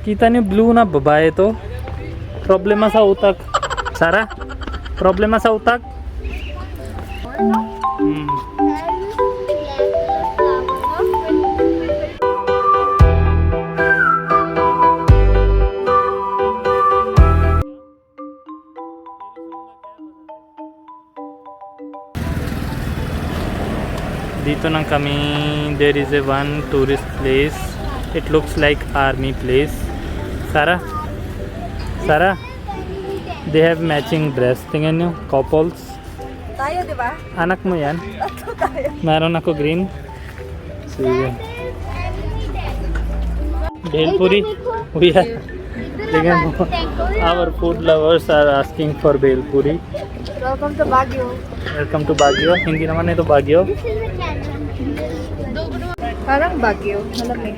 Kita niyo blue na babae to? Problema sa utak. Sara? Problema sa utak? Dito nang kami, there is a one tourist place. It looks like army place. Sara? Sara? They have matching dress. Tingnan nyo, couples. Tayo, di ba? Anak mo yan? Tatlo tayo. Meron ako green. Sige. Bhelpuri. We are. Tingnan mo. Our food lovers are asking for Bhelpuri. Welcome to Baguio. Welcome to Baguio. Hindi naman ito Baguio. Parang Baguio. Malamig.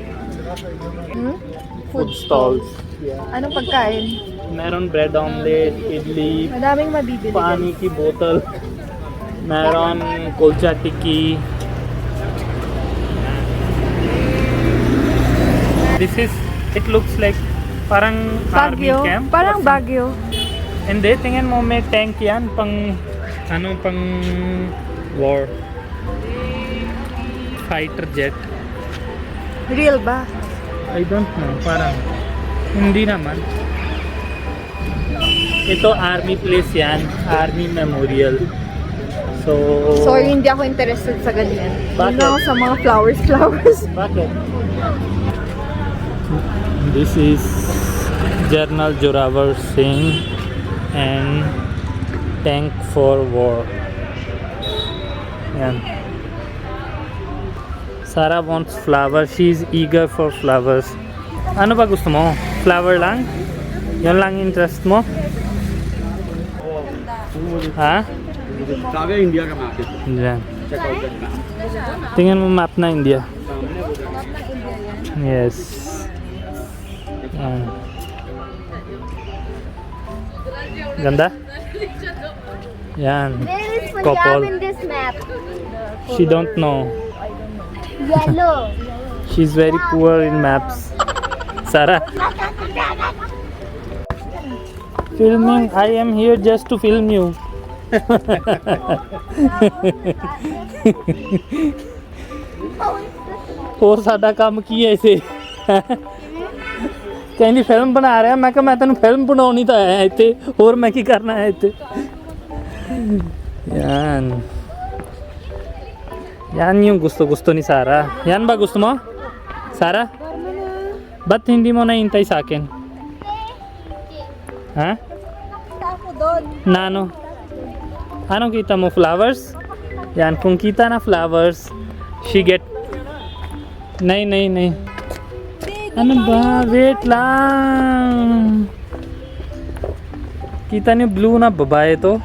Food stalls. Anong pagkain? Meron bread omelette, idli, Madaming mabibili. पानी की बोतल, meron kulcha tikki. This is, it looks like parang army Baguio. camp. Parang Baguio. Hindi, tingnan mo may tank yan pang pang war. Fighter jet. Real ba? I don't know, parang hindi naman. Ito army place yan, army memorial. So, Sorry, hindi ako interested sa ganyan. Bakit? Hindi ako sa mga flowers. bakit? This is General Joravar Singh and tank for war. Yan. Sarah wants flowers. She is eager for flowers. Ano ba gusto mo? Flower lang? Yan lang interest mo? Ha? सारे India का map है Yan. Check out that map Tingnan mo map na India. Yes. Yan. Ganda? Yan. Where is Punjab Couple. in this map? She don't know. Yellow. She's very poor in maps. Sarah. Filming. I am here just to film you. ਹੋਰ ਸਾਡਾ ਕੰਮ ਕੀ ਹੈ ਇਸੇ ਕਹਿੰਦੀ ਫਿਲਮ ਬਣਾ ਰਿਹਾ ਮੈਂ ਕਿਹਾ ਮੈਂ ਤੈਨੂੰ ਫਿਲਮ ਬਣਾਉਣੀ ਤਾਂ ਆਇਆ ਇੱਥੇ ਹੋਰ ਮੈਂ ਕੀ ਕਰਨਾ ਹੈ ਇੱਥੇ yan yung gusto ni Sarah. Yan ba gusto mo? Sarah? Ba't hindi mo naintay sa akin? Ha? Ako doon. Na ano? Anong kita mo? Flowers? Yan, kung kita na flowers, she get... Nay. Ano ba? Wait lang. Kita niyo blue na babae to?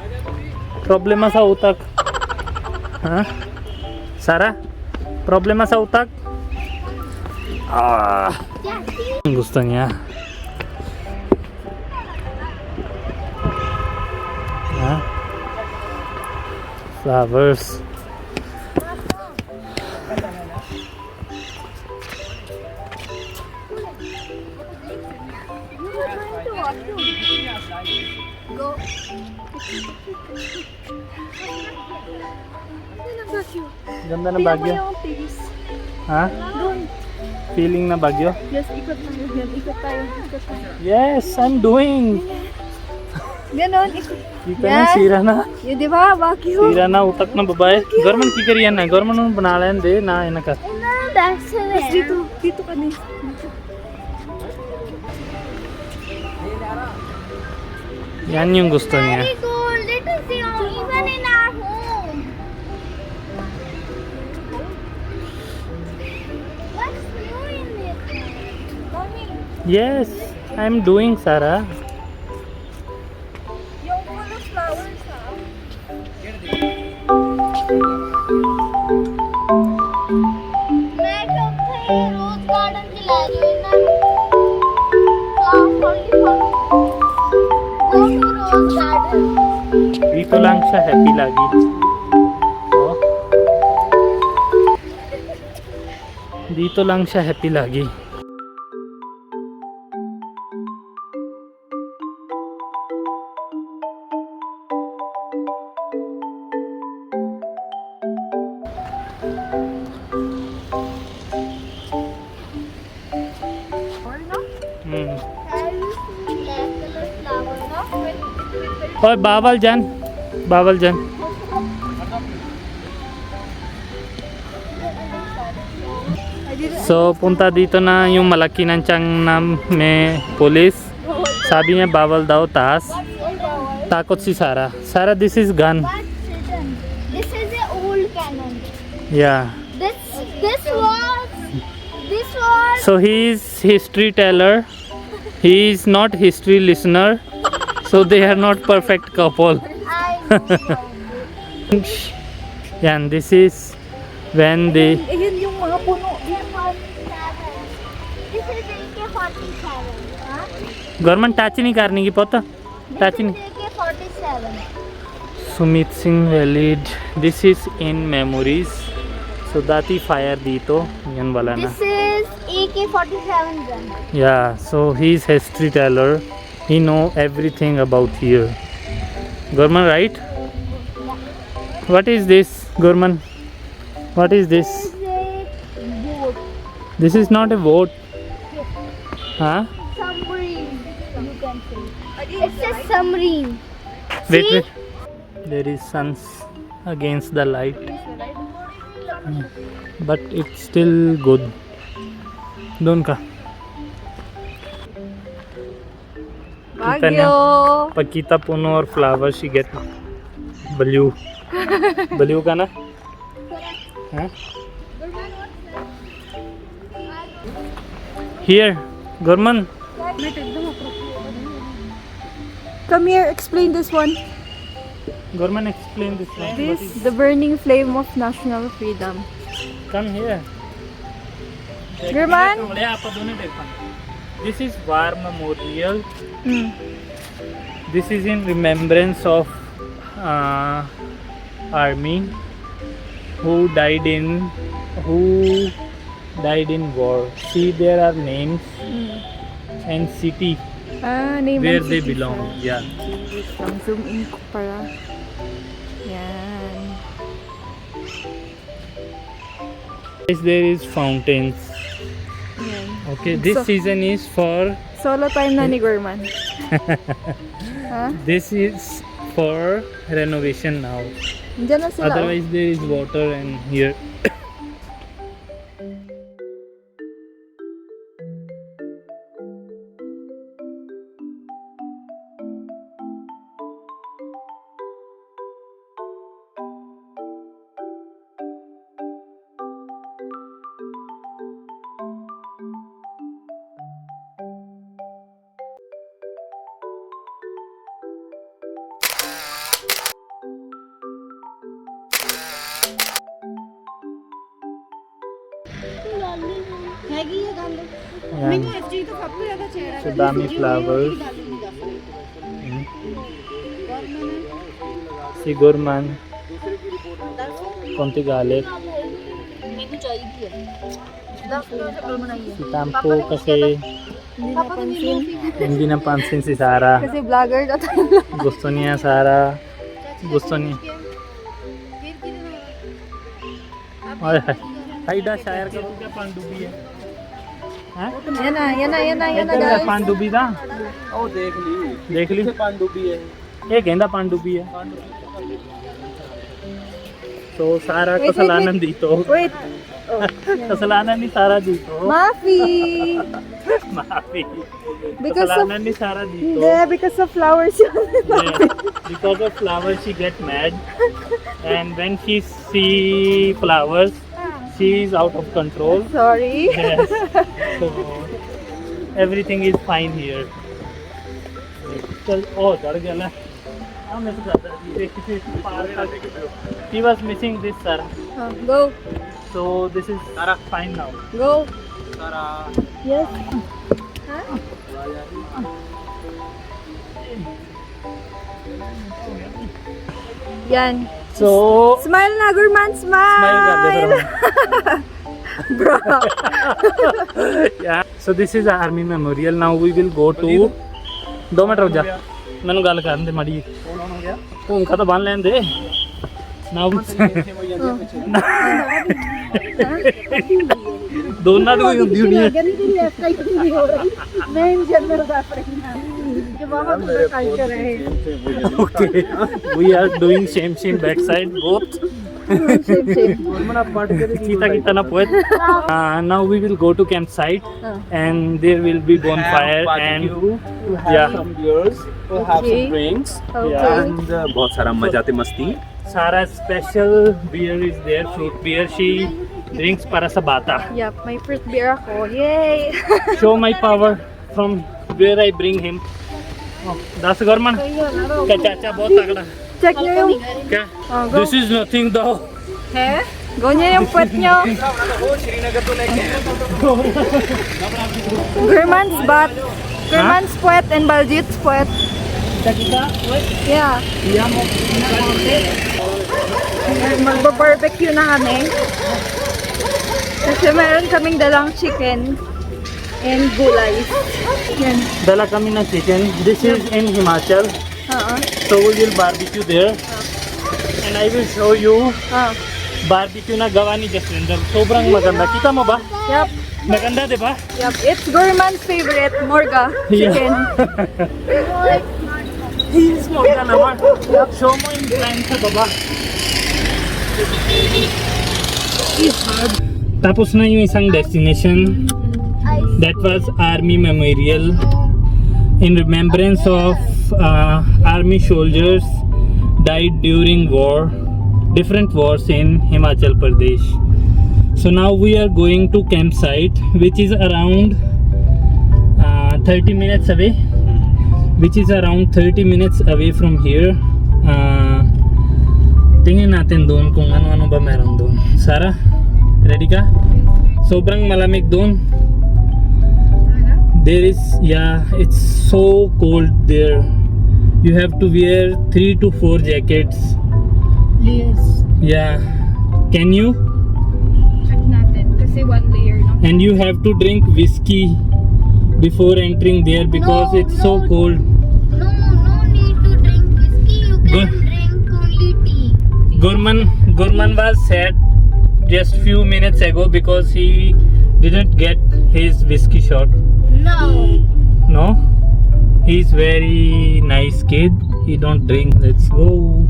Problema sa utak. Ha? Sarah? Problema sa utak? Gusto niya. Ha? Flowers. Ganda ng Baguio. Ha? Feeling na Baguio? Yes, ikot tayo. Yan, ikot tayo. Yes, I'm doing. Ganon, ikot. Kita na, sira na. Yun, di ba? Baguio. सीरा ना उतक ना बबाए गवर्नमेंट की करिए ना गवर्नमेंट बना लें दे ना इनका That's Tapos it. dito ka din. yan yung gusto niya Very cold. It is even in our home. What's new in it? Mommy, yes I'm doing Sarah Yung full of flowers, ha? मैं तो फिर रोज गार्डन चला रही हूँ ना Go to rose garden. dito lang siya happy lagi oh. Dito lang siya happy lagi Have you seen black color flower? No? और बाबल जान so punta dito na yung malaki ng tiyang may police. Sabi niya bawal daw taas. Takot si Sarah. Sarah, this is gun. What's written? This is an old cannon. Yeah. This was. So he is history teller. He is not history listener. So they are not perfect couple. I know. Yeah, and this is when they. Ayun yung mga puno. This is AK-47. Huh? Government touch नहीं करने की पता. Touch This नहीं. is AK-47. Sumit Singh Valid. This is in memories. So dati fire dito. Yan wala na. This is AK-47 gun. Yeah. So he is history teller. He know everything about here. Gorman, right? What is this, Gorman? What is this? This is a boat. This is not a boat. Huh? Submarine. You can say. It's a submarine. Wait, See? wait. There is suns against the light. But it's still good. Doon ka. Kita niya. Baguio. Pagkita puno or flower, she get baliw. Baliw ka na? Huh? Here, Gorman. Come here, explain this one. Gorman, explain this one. This, the burning flame of national freedom. Come here. German? This is War Memorial. Hmm. This is in remembrance of army who died in war. See, there are names and city Name where and they cities, belong. ah. Yeah. Ang zoom in ko para. Yan. There is fountains. Yan. Okay, this So- season is for Solo time na ni Gorman. Ha? this is for renovation now. Diyan na sila. oh. Otherwise there is water and here. Ayan. So dami flowers. Si Gorman. Konti galit. Si Tampo kasi Hindi napansin. hindi napansin si Sarah. Kasi vlogger na tayo. Gusto niya Sarah. Gusto niya. Ay, Aida शायर करो क्या पांडुबी है? हाँ? Yan na, yan na, yan na, yan na इधर guys. पांडुबी था ਉਹ ਦੇਖ ਲਈ देख ली ਪਾਂਡੂਬੀ ਹੈ ये कहता पांडुबी है तो सारा Wait, कसलानंद दी तो Wait. कसलानंद नहीं सारा दी तो Mafi. माफी Because of, कसलानंद नहीं सारा दी तो hindi, because of flowers yun. Yeah, because of flowers she get mad and when she see flowers she is out of control. Sorry. Yes. So everything is fine here. चल ओ चढ़ गया ना हाँ मैं तो जाता है किसी पार का he was missing this sir Go. so this is fine now. Go. ਸਾਰਾ Yes. Huh? Yan. So Smile na, Gurman. smile कर दे Smile. फिर Bro. yeah. So this is army memorial. Now we will go to 2 ਮਿੰਟ ਰੁਕ ਜਾ ਮੈਨੂੰ ਗੱਲ ਕਰਨ ਦੇ ਮਾੜੀ ਭੂਮਿਕਾ ਤਾਂ ਬੰਨ ਲੈਣ ਦੇ ਨਾ ਦੋਨਾਂ ਦੀ ਕੋਈ ਹੁੰਦੀ ਹੋਣੀ ਹੈ Main general dapat na. Yung mga culture eh. Okay, we are doing same backside both. Kita na puwet. Now we will go to campsite and there will be bonfire and yeah. Some beers, we'll have Okay. some drinks, Okay. and बहुत सारा मजा आते मस्ती. Sarah's special beer is there, fruit beer. She drinks para sa bata. Yup, my first beer ako. Yay! Show my power from where I bring him. Oh, das Gorman. Ka chacha bahut tagda. Check nyo yung... Kya? Oh, go. This is nothing though. He? Go nyo yung puwet nyo. German's bat. German's puwet and Baljit's puwet. Yeah. Magba-barbecue na kami. Kasi meron kaming dalang chicken and gulay. Yan. Dala kami ng chicken. This is in Himachal. So we will barbecue there. And I will show you barbecue na gawa ni Jaswinder. Sobrang maganda. Kita mo ba? Yup. Maganda, di ba? Yup. It's German's favorite, Morga chicken. He's Morga naman. Show mo yung plan sa baba. Tapos na yung isang destination. That was Army Memorial in remembrance of Army soldiers died during different wars in Himachal Pradesh. So now we are going to campsite, which is around 30 minutes away. Which is around 30 minutes away from here. Tingnan natin doon kung ano-ano ba meron doon. Sarah, ready ka? Sobrang malamig doon. There is, yeah, it's so cold there. You have to wear 3 to 4 jackets. Yes. Yeah. Can you? Check natin. Kasi one layer lang. And you have to drink whiskey before entering there because No, it's so no. cold. No need to drink whiskey. You Good. can drink only tea. Gurman was sad just few minutes ago because he didn't get his whiskey shot. No. No? He's very nice kid. He don't drink. Let's go.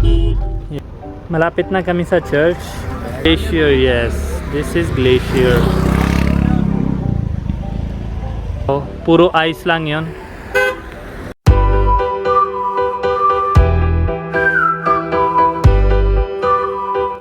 Yeah. Malapit na kami sa church. Glacier, yes. This is glacier. Oh, puro ice lang yon.